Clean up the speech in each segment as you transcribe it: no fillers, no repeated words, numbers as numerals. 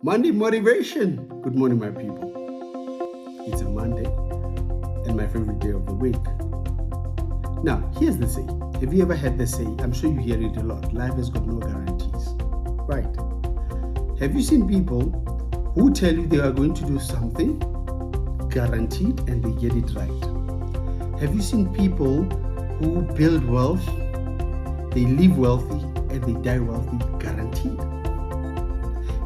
Monday motivation. Good morning, my people. It's a Monday and my favorite day of the week. Now, here's the say. Have you ever heard the say? I'm sure you hear it a lot. Life has got no guarantees. Right. Have you seen people who tell you they are going to do something guaranteed and they get it right? Have you seen people who build wealth, they live wealthy, and they die wealthy guaranteed?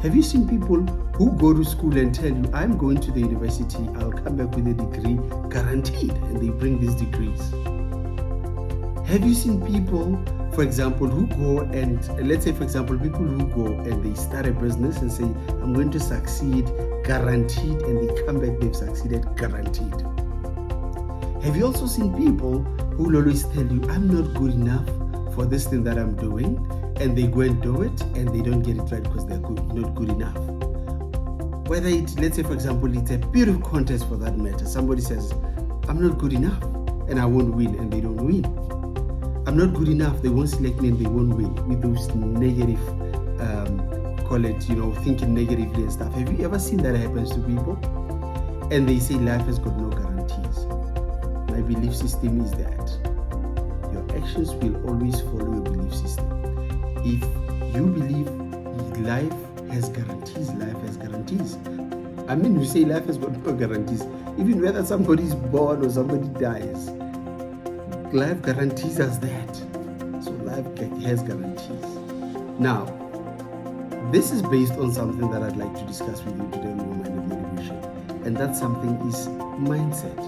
Have you seen people who go to school and tell you, I'm going to the university, I'll come back with a degree guaranteed, and they bring these degrees? Have you seen people, for example, who go and, let's say, for example, people who go and they start a business and say, I'm going to succeed guaranteed, and they come back, they've succeeded guaranteed? Have you also seen people who will always tell you, I'm not good enough for this thing that I'm doing, and they go and do it and they don't get it right because they're not good enough? Whether it, let's say, for example, it's a beauty contest for that matter. Somebody says, I'm not good enough and I won't win, and they don't win. I'm not good enough, they won't select me and they won't win, with those negative, call it, thinking negatively and stuff. Have you ever seen that happens to people? And they say life has got no guarantees. My belief system is that your actions will always follow your belief system. If you believe life has guarantees, life has guarantees. I mean, we say life has got no guarantees. Even whether somebody is born or somebody dies, life guarantees us that. So life has guarantees. Now, this is based on something that I'd like to discuss with you today on Minded Motivation. And that something is mindset.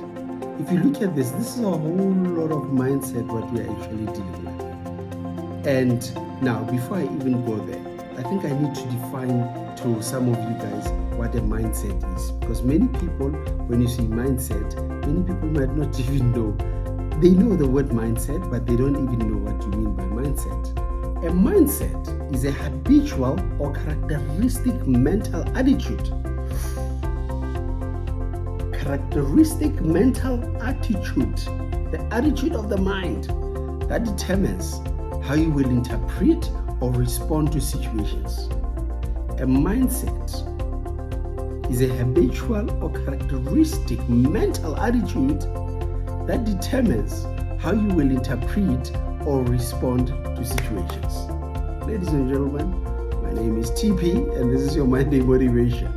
If you look at this is a whole lot of mindset what we are actually dealing with. And now, before I even go there, I think I need to define to some of you guys what a mindset is. Because many people, when you say mindset, many people might not even know. They know the word mindset, but they don't even know what you mean by mindset. A mindset is a habitual or characteristic mental attitude. Characteristic mental attitude, the attitude of the mind that determines how you will interpret or respond to situations. A mindset is a habitual or characteristic mental attitude that determines how you will interpret or respond to situations. Ladies and gentlemen, my name is TP and this is your Monday Motivation.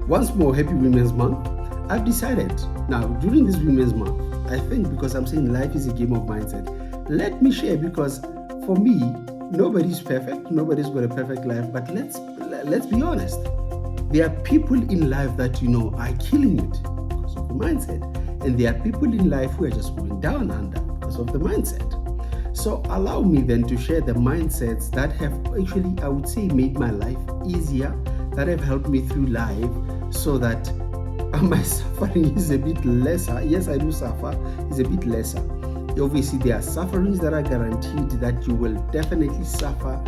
Once more, happy Women's Month. I've decided now during this Women's Month, I think because I'm saying life is a game of mindset, let me share, because for me, nobody's perfect, nobody's got a perfect life, but let's be honest. There are people in life that are killing it because of the mindset, and there are people in life who are just going down under because of the mindset. So allow me then to share the mindsets that have actually, I would say, made my life easier, that have helped me through life, so that my suffering is a bit lesser. Yes, I do suffer, it's a bit lesser. Obviously, there are sufferings that are guaranteed that you will definitely suffer,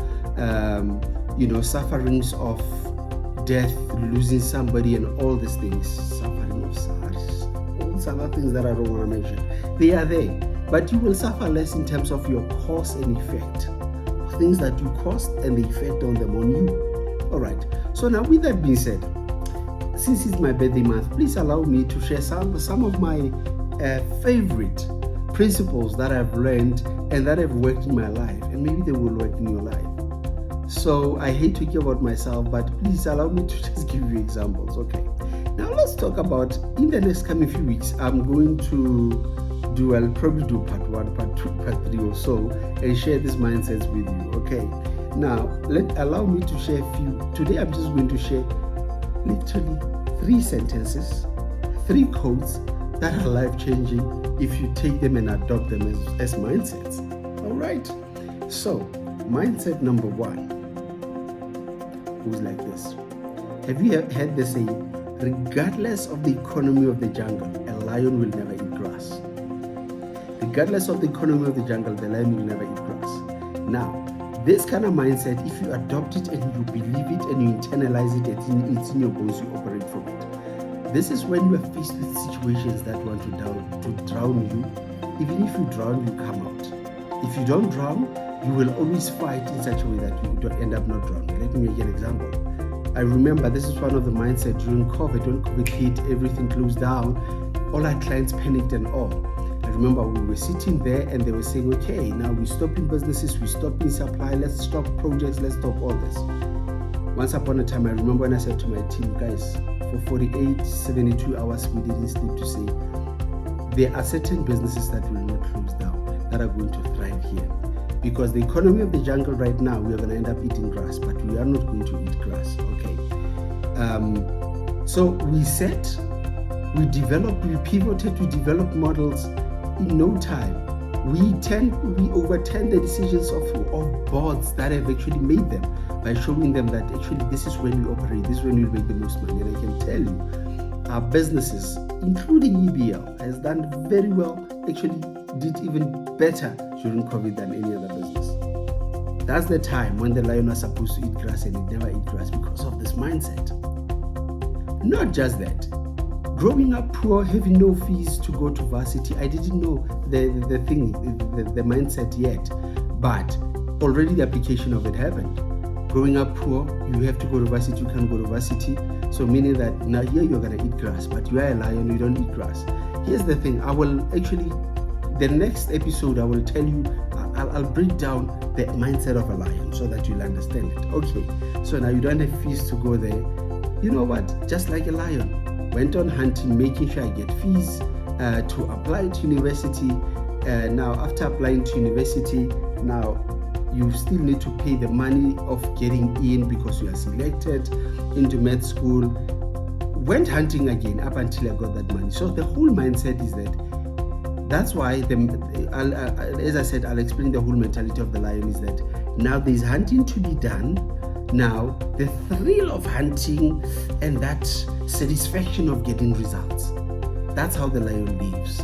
sufferings of death, losing somebody, and all these things, suffering of SARS, all these other things that I don't want to mention. They are there, but you will suffer less in terms of your cause and effect, things that you caused and the effect on them on you. All right. So now, with that being said, since it's my birthday month, please allow me to share some of my favorite principles that I've learned and that have worked in my life, and maybe they will work in your life. So I hate talking about myself, but please allow me to just give you examples. Okay. Now let's talk about, in the next coming few weeks, I'm going to I'll probably do part 1, part 2, part 3 or so, and share these mindsets with you. Okay. Now allow me to share a few. Today I'm just going to share literally 3 sentences, 3 quotes that are life-changing if you take them and adopt them as mindsets. All right. So, mindset number 1 goes like this. Have you heard the saying, regardless of the economy of the jungle, a lion will never eat grass? Regardless of the economy of the jungle, the lion will never eat grass. Now, this kind of mindset, if you adopt it and you believe it and you internalize it, it's in your bones, you operate from it. This is when you are faced with situations that want to drown you. Even if you drown, you come out. If you don't drown, you will always fight in such a way that you don't end up not drowning. Let me make an example. I remember this is one of the mindset during COVID. When COVID hit, everything closed down. All our clients panicked and all. I remember we were sitting there and they were saying, okay, now we're stopping businesses, we're stopping supply, let's stop projects, let's stop all this. Once upon a time, I remember when I said to my team, guys, for 48, 72 hours, we didn't sleep, to say, there are certain businesses that will not close down, that are going to thrive here. Because the economy of the jungle right now, we are going to end up eating grass, but we are not going to eat grass, okay? So we developed, we pivoted, we developed models in no time. We overturned the decisions of boards that have actually made them by showing them that actually this is when we operate, this is when we make the most money. And I can tell you, our businesses, including EBL, has done very well, actually did even better during COVID than any other business. That's the time when the lion was supposed to eat grass and it never ate grass because of this mindset. Not just that. Growing up poor, having no fees to go to varsity, I didn't know the mindset yet, but already the application of it happened. Growing up poor, you have to go to varsity, you can't go to varsity, so meaning that now here you're going to eat grass, but you are a lion, you don't eat grass. Here's the thing, I will actually, the next episode I will tell you, I'll break down the mindset of a lion so that you'll understand it. Okay, so now you don't have fees to go there. You know what, just like a lion, went on hunting, making sure I get fees to apply to university. Now, after applying to university, now you still need to pay the money of getting in because you are selected into med school. Went hunting again up until I got that money. So the whole mindset is that's why, as I said, I'll explain the whole mentality of the lion is that now there's hunting to be done. Now, the thrill of hunting and that satisfaction of getting results, that's how the lion lives.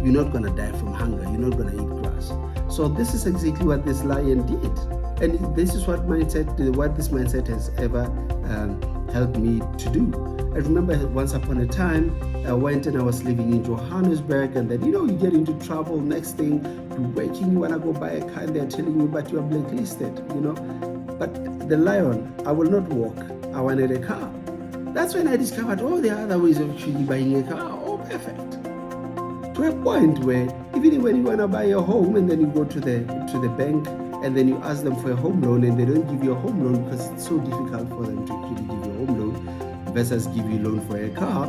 You're not going to die from hunger. You're not going to eat grass. So this is exactly what this lion did. And this is what this mindset has ever helped me to do. I remember once upon a time, I went and I was living in Johannesburg, and then, you get into trouble. Next thing, you're working, you want to go buy a car, and they're telling you, but you are blacklisted, But the lion, I will not walk. I wanted a car. That's when I discovered, there are other ways of actually buying a car. Oh, perfect. To a point where even when you want to buy a home and then you go to the bank and then you ask them for a home loan and they don't give you a home loan because it's so difficult for them to actually give you a home loan versus give you a loan for a car,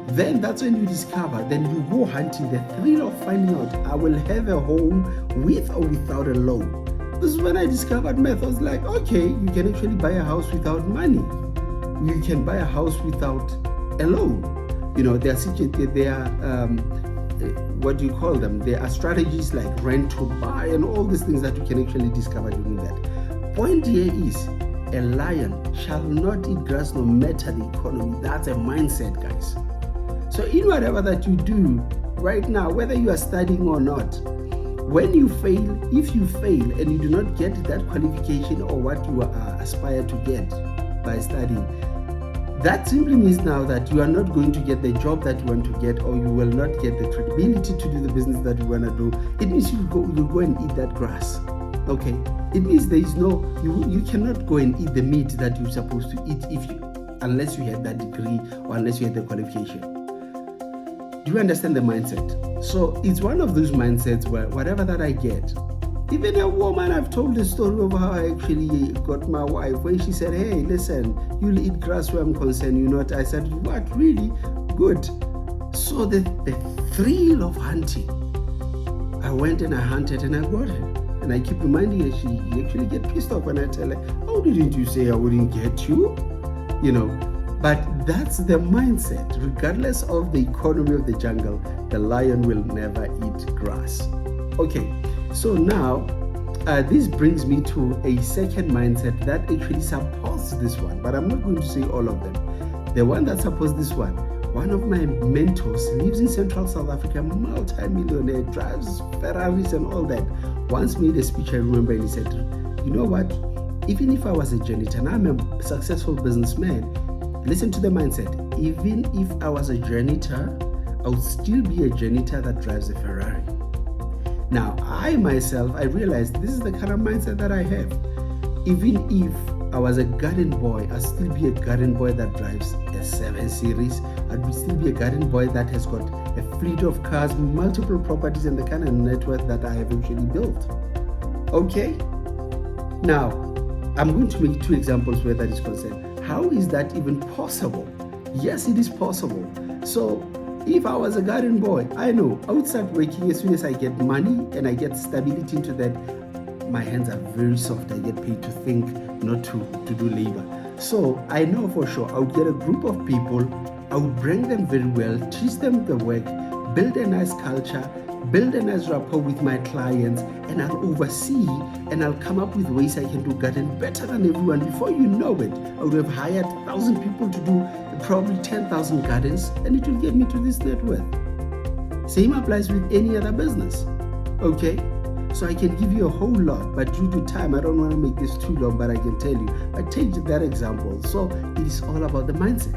then that's when you discover, then you go hunting, the thrill of finding out, I will have a home with or without a loan. This is when I discovered methods like, okay, you can actually buy a house without money. You can buy a house without a loan. There are what do you call them? There are strategies like rent to buy and all these things that you can actually discover doing that. Point here is, a lion shall not eat grass no matter the economy. That's a mindset, guys. So in whatever that you do right now, whether you are studying or not, when you fail, if you fail and you do not get that qualification or what you aspire to get by studying, that simply means now that you are not going to get the job that you want to get, or you will not get the credibility to do the business that you want to do. It means you go and eat that grass. Okay? It means there is you cannot go and eat the meat that you're supposed to eat unless you had that degree or unless you had the qualification. Do you understand the mindset? So it's one of those mindsets where whatever that I get, even a woman, I've told the story of how I actually got my wife when she said, hey, listen, you'll eat grass where I'm concerned, you're not. I said, what, really? Good. So the thrill of hunting, I went and I hunted and I got her. And I keep reminding her, she actually get pissed off when I tell her, how didn't you say I wouldn't get you? But that's the mindset. Regardless of the economy of the jungle, the lion will never eat grass. Okay, so now this brings me to a second mindset that actually supports this one, but I'm not going to say all of them. The one that supports this one of my mentors lives in Central South Africa, multi-millionaire, drives Ferraris and all that, once made a speech, I remember, and he said, you know what, even if I was a janitor and I'm a successful businessman, listen to the mindset, even if I was a janitor, I would still be a janitor that drives a Ferrari. Now, I myself, I realized this is the kind of mindset that I have. Even if I was a garden boy, I'd still be a garden boy that drives a 7 Series. I'd still be a garden boy that has got a fleet of cars, multiple properties, and the kind of net worth that I have actually built. Okay? Now, I'm going to make 2 examples where that is concerned. How is that even possible? Yes, it is possible. So, if I was a garden boy, I know I would start working as soon as I get money and I get stability into that. My hands are very soft. I get paid to think, not to do labor. So I know for sure I would get a group of people, I would bring them very well, teach them the work, build a nice culture, build a nice rapport with my clients, and I'll oversee and I'll come up with ways I can do garden better than everyone. Before you know it, I would have hired 1,000 people to do probably 10,000 gardens, and it will get me to this net worth. Same applies with any other business. Okay? So I can give you a whole lot, but due to time, I don't want to make this too long, but I can tell you. I take that example. So it is all about the mindset.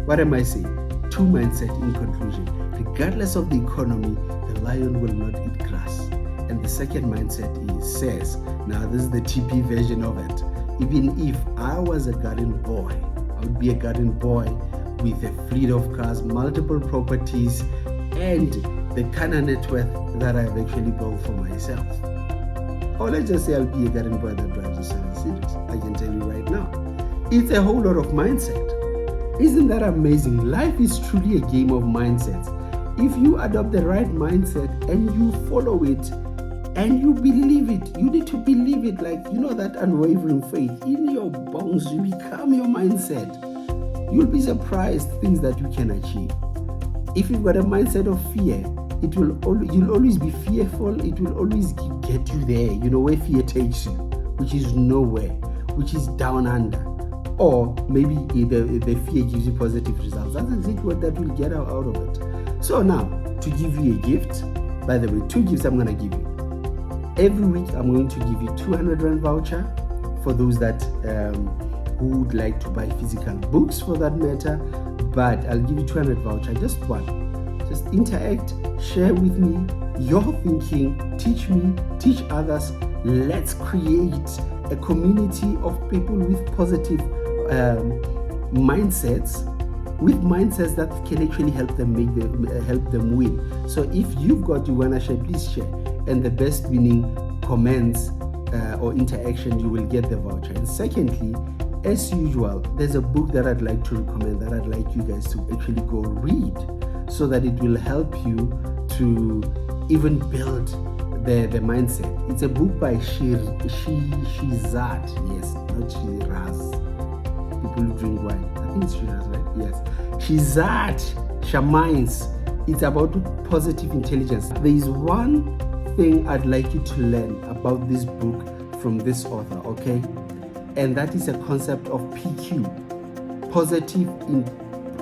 What am I saying? 2 mindset in conclusion. Regardless of the economy, the lion will not eat grass. And the second mindset says, now this is the TP version of it. Even if I was a garden boy, I would be a garden boy with a fleet of cars, multiple properties, and the kind of net worth that I've actually built for myself. Or let's just say I'll be a garden boy that drives a 7 Series. I can tell you right now. It's a whole lot of mindset. Isn't that amazing? Life is truly a game of mindsets. If you adopt the right mindset and you follow it and you believe it, you need to believe it, like, that unwavering faith in your bones, you become your mindset. You'll be surprised things that you can achieve. If you've got a mindset of fear, you'll always be fearful. It will always get you there, where fear takes you, which is nowhere, which is down under. Or maybe the fear gives you positive results. That's exactly what that will get out of it. So now, to give you a gift, by the way, 2 gifts I'm going to give you. Every week, I'm going to give you 200 Rand voucher for those that who would like to buy physical books for that matter. But I'll give you 200 voucher, just one. Just interact, share with me your thinking, teach me, teach others. Let's create a community of people with positive mindsets, with mindsets that can actually help them win. So if you've got you wanna share, please share. And the best winning comments or interaction, you will get the voucher. And secondly, as usual, there's a book that I'd like to recommend that I'd like you guys to actually go read, so that it will help you to even build the mindset. It's a book by Shizad, yes, not Shiraz. People who drink wine. I think it's Shiraz, right? Yes. Shizad Shamines. It's about positive intelligence. There is one thing I'd like you to learn about this book from this author, okay? And that is a concept of PQ.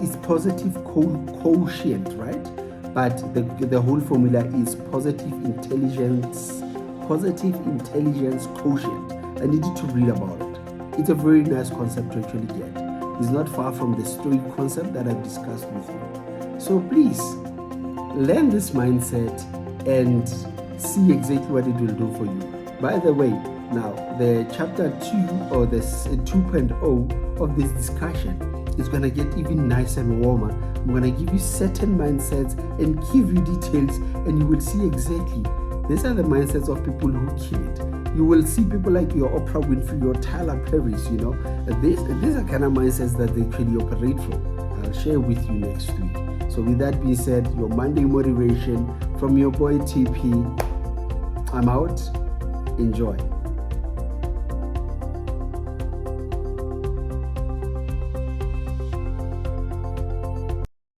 It's positive quotient, right? But the whole formula is positive intelligence quotient. I need you to read about it. It's a very nice concept to actually get. It's not far from the stoic concept that I've discussed with you. So please learn this mindset and see exactly what it will do for you. By the way, now the chapter 2 or the 2.0 of this discussion is going to get even nicer and warmer. I'm going to give you certain mindsets and give you details, and you will see exactly these are the mindsets of people who kill it. You will see people like your Oprah Winfrey, your Tyler Perry's, these are kind of mindsets that they actually operate from. I'll share with you next week. So with that being said, your Monday motivation from your boy TP. I'm out. Enjoy.